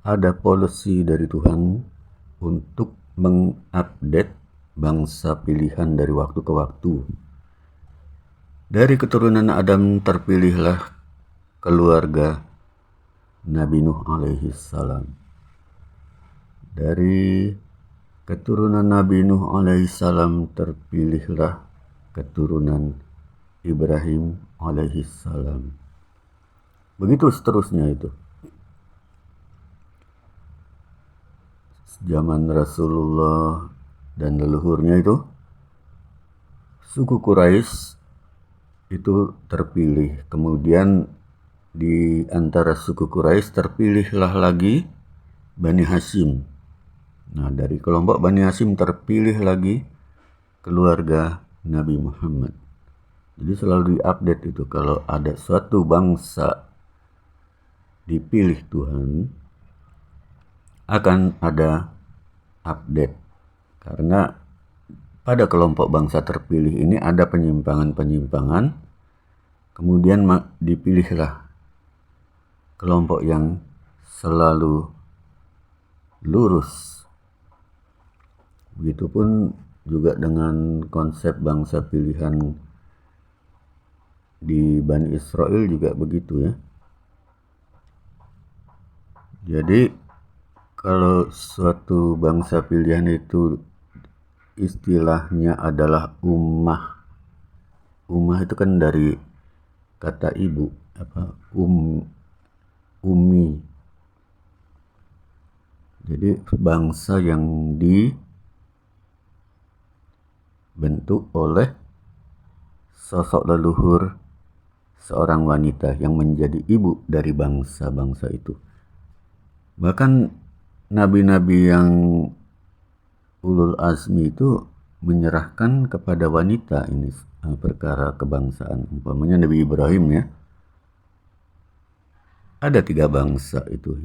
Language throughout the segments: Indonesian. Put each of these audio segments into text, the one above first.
ada polisi dari Tuhan untuk mengupdate bangsa pilihan dari waktu ke waktu. Dari keturunan Adam terpilihlah keluarga Nabi Nuh alaihi salam. Dari keturunan Nabi Nuh alaihi salam terpilihlah keturunan Ibrahim alaihi salam. Begitu seterusnya itu. Zaman Rasulullah dan leluhurnya itu, suku Quraisy itu terpilih. Kemudian di antara suku Quraisy terpilihlah lagi Bani Hashim. Nah, dari kelompok Bani Hashim terpilih lagi keluarga Nabi Muhammad. Jadi selalu diupdate itu kalau ada suatu bangsa dipilih Tuhan, akan ada update. Karena pada kelompok bangsa terpilih ini ada penyimpangan-penyimpangan, kemudian dipilihlah kelompok yang selalu lurus. Begitupun juga dengan konsep bangsa pilihan di Bani Israel juga begitu ya. Jadi kalau suatu bangsa pilihan itu istilahnya adalah ummah. Ummah itu kan dari kata ibu, ummi. Jadi bangsa yang dibentuk oleh sosok leluhur seorang wanita yang menjadi ibu dari bangsa-bangsa itu. Bahkan nabi-nabi yang ulul azmi itu menyerahkan kepada wanita ini perkara kebangsaan. Umpamanya Nabi Ibrahim ya. Ada 3 bangsa itu,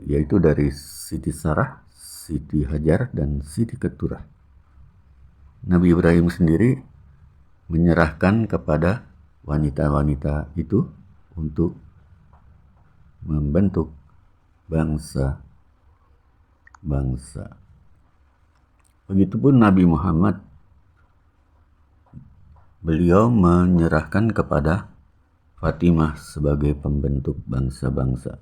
yaitu dari Siti Sarah, Siti Hajar, dan Siti Keturah. Nabi Ibrahim sendiri menyerahkan kepada wanita-wanita itu untuk membentuk bangsa. Begitupun Nabi Muhammad, beliau menyerahkan kepada Fatimah sebagai pembentuk bangsa-bangsa.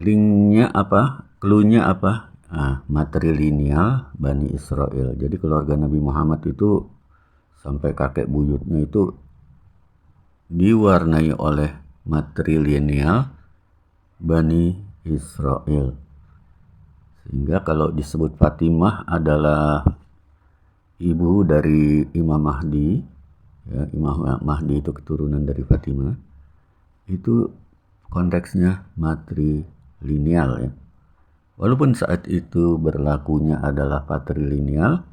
Linknya apa? Cluenya apa? Matrilineal Bani Israel. Jadi keluarga Nabi Muhammad itu sampai kakek buyutnya itu diwarnai oleh matrilineal Bani Israel. Sehingga kalau disebut Fatimah adalah ibu dari Imam Mahdi, ya, Imam Mahdi itu keturunan dari Fatimah, itu konteksnya matrilineal ya. Walaupun saat itu berlakunya adalah patrilineal,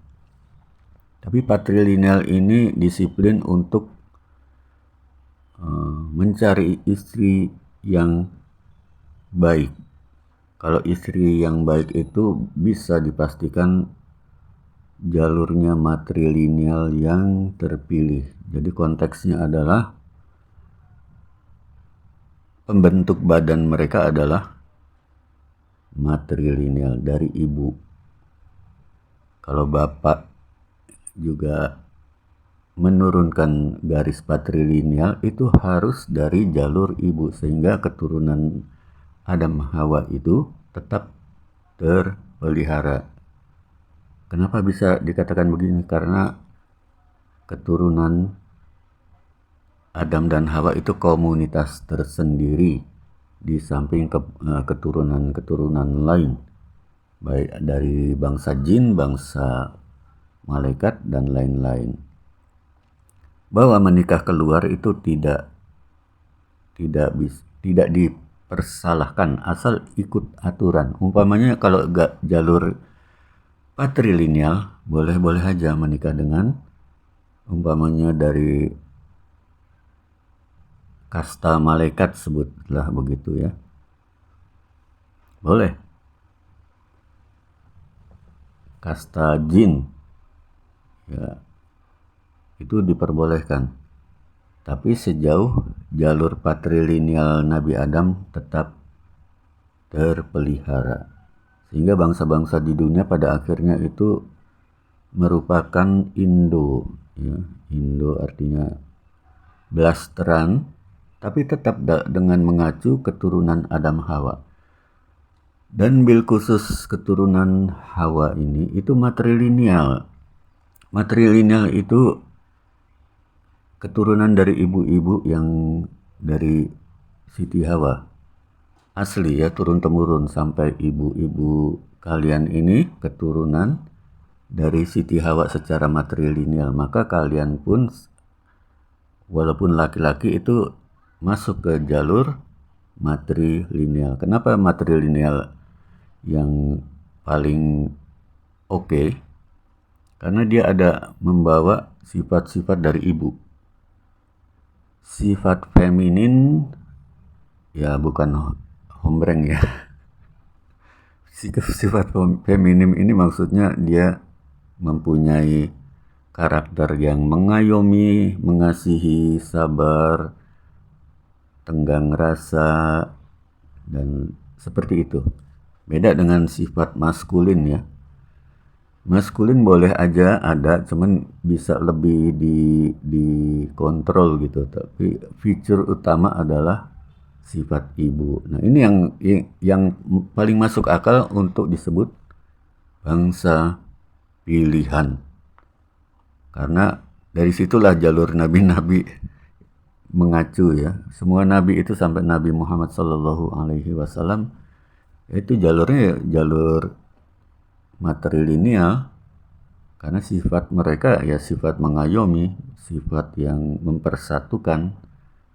tapi patrilineal ini disiplin untuk mencari istri yang baik. Kalau istri yang baik itu bisa dipastikan jalurnya matrilineal yang terpilih. Jadi konteksnya adalah pembentuk badan mereka adalah matrilineal dari ibu. Kalau bapak juga menurunkan garis patrilineal itu harus dari jalur ibu, sehingga keturunan Adam Hawa itu tetap terpelihara. Kenapa bisa dikatakan begini? Karena keturunan Adam dan Hawa itu komunitas tersendiri di samping keturunan-keturunan lain, baik dari bangsa jin, bangsa malaikat, dan lain-lain. Bahwa menikah keluar itu tidak dipersalahkan asal ikut aturan. Umpamanya kalau jalur patrilineal, boleh-boleh aja menikah dengan umpamanya dari kasta malaikat, sebutlah begitu ya. Boleh. Kasta jin, ya, itu diperbolehkan. Tapi sejauh jalur patrilineal Nabi Adam tetap terpelihara, sehingga bangsa-bangsa di dunia pada akhirnya itu merupakan Indo, ya. Indo artinya blasteran, tapi tetap dengan mengacu keturunan Adam Hawa. Dan bil khusus keturunan Hawa ini itu matrilineal. Matrilineal itu keturunan dari ibu-ibu yang dari Siti Hawa. Asli ya, turun-temurun sampai ibu-ibu kalian ini keturunan dari Siti Hawa secara matrilineal. Maka kalian pun walaupun laki-laki itu masuk ke jalur matrilineal. Kenapa matrilineal yang paling oke? Karena dia ada membawa sifat-sifat dari ibu. Sifat feminin ya bukan hombreng ya. Sifat feminim ini maksudnya dia mempunyai karakter yang mengayomi, mengasihi, sabar, tenggang rasa, dan seperti itu. Beda dengan sifat maskulin ya. Maskulin boleh aja ada, cuman bisa lebih dikontrol gitu. Tapi fitur utama adalah sifat ibu. Nah, ini yang paling masuk akal untuk disebut bangsa pilihan. Karena dari situlah jalur nabi-nabi mengacu ya. Semua nabi itu sampai Nabi Muhammad SAW itu jalurnya jalur matrilineal, karena sifat mereka ya sifat mengayomi, sifat yang mempersatukan,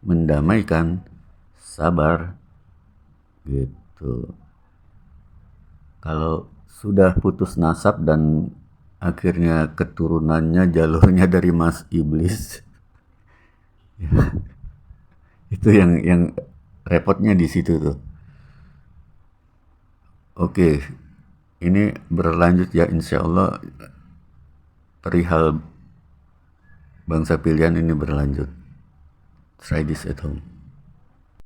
mendamaikan, sabar gitu. Kalau sudah putus nasab dan akhirnya keturunannya jalurnya dari Mas Iblis ya, itu yang repotnya di situ tuh. Oke, ini berlanjut ya, insya Allah perihal bangsa pilihan ini berlanjut. Try this at home.